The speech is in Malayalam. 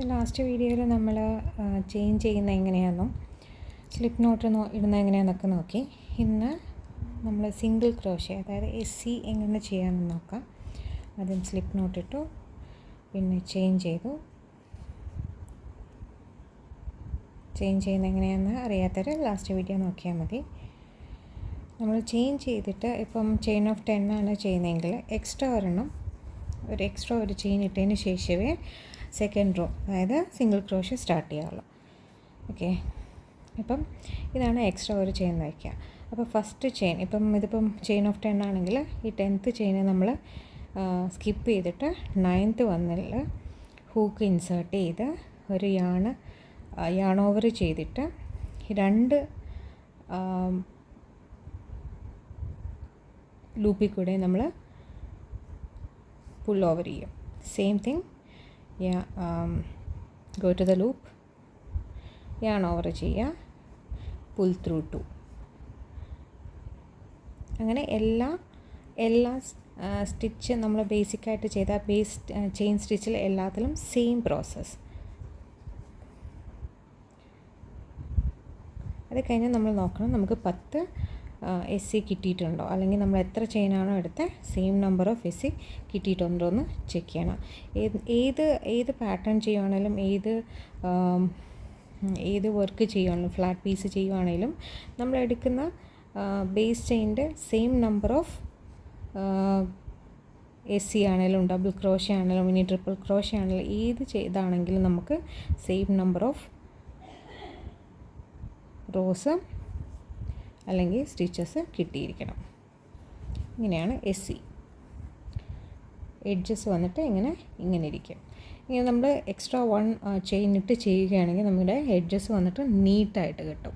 ലാസ്റ്റ് വീഡിയോയിൽ നമ്മൾ ചേഞ്ച് ചെയ്യുന്ന എങ്ങനെയാണെന്നും സ്ലിപ്പ് നോട്ട് ഇടുന്ന എങ്ങനെയാണെന്നൊക്കെ നോക്കി. ഇന്ന് നമ്മൾ സിംഗിൾ ക്രോഷ്യ അതായത് SC എങ്ങനെ ചെയ്യാമെന്ന് നോക്കാം. ആദ്യം സ്ലിപ്പ് നോട്ട് ഇട്ടു, പിന്നെ ചേഞ്ച് ചെയ്തു. ചേഞ്ച് ചെയ്യുന്ന എങ്ങനെയാണെന്ന് അറിയാത്തവർ ലാസ്റ്റ് വീഡിയോ നോക്കിയാൽ മതി. നമ്മൾ ചേഞ്ച് ചെയ്തിട്ട് ഇപ്പം ചെയിൻ ഓഫ് 10 ആണ് ചെയ്യുന്നതെങ്കിൽ എക്സ്ട്രാ ഒരു ചെയിൻ ഇട്ടതിന് ശേഷമേ സെക്കൻഡ് റോ അതായത് സിംഗിൾ ക്രോഷ്യ സ്റ്റാർട്ട് ചെയ്യാവുള്ളൂ. ഓക്കെ, ഇപ്പം ഇതാണ് എക്സ്ട്രാ ഒരു ചെയിൻ വയ്ക്കുക. അപ്പോൾ ഫസ്റ്റ് ചെയിൻ ഇതിപ്പം ചെയിൻ ഓഫ് 10 ആണെങ്കിൽ ഈ 10th ചെയിനെ നമ്മൾ സ്കിപ്പ് ചെയ്തിട്ട് 9th വന്നിൽ ഹൂക്ക് ഇൻസേർട്ട് ചെയ്ത് ഒരു യാൺ ഓവർ ചെയ്തിട്ട് 2 ലൂപ്പിൽ കൂടെ നമ്മൾ പുൾ ഓവർ ചെയ്യും. Same thing, go to the loop, yarn over ചെയ്യുക, pull through 2. അങ്ങനെ എല്ലാ സ്റ്റിച്ച് നമ്മൾ ബേസിക്കായിട്ട് ചെയ്ത ചെയിൻ സ്റ്റിച്ചിൽ എല്ലാത്തിലും സെയിം പ്രോസസ്സ്. അത് കഴിഞ്ഞ് നമ്മൾ നോക്കണം നമുക്ക് 10 SC കിട്ടിയിട്ടുണ്ടോ, അല്ലെങ്കിൽ നമ്മൾ എത്ര ചെയിനാണോ എടുത്ത് സെയിം നമ്പർ ഓഫ് SC കിട്ടിയിട്ടുണ്ടോ എന്ന് ചെക്ക് ചെയ്യണം. ഏത് പാറ്റേൺ ചെയ്യുവാണെങ്കിലും ഏത് വർക്ക് ചെയ്യുവാണെങ്കിലും ഫ്ലാറ്റ് പീസ് ചെയ്യുവാണെങ്കിലും നമ്മൾ എടുക്കുന്ന ബേസ് ചെയിൻ്റെ സെയിം നമ്പർ ഓഫ് SC ആണെങ്കിലും ഡബിൾ ക്രോഷ്യ ആണെങ്കിലും ഇനി ട്രിപ്പിൾ ക്രോഷ്യ ആണെങ്കിലും ഏത് ചെയ്താണെങ്കിലും നമുക്ക് സെയിം നമ്പർ ഓഫ് റോസ് അല്ലെങ്കിൽ സ്റ്റിച്ചസ് കിട്ടിയിരിക്കണം. ഇങ്ങനെയാണ് SC. എഡ്ജസ് വന്നിട്ട് ഇങ്ങനെ ഇരിക്കും. ഇങ്ങനെ നമ്മൾ എക്സ്ട്രാ 1 ചെയിൻ ഇട്ട് ചെയ്യുകയാണെങ്കിൽ നമ്മുടെ എഡ്ജസ് വന്നിട്ട് നീറ്റായിട്ട് കിട്ടും.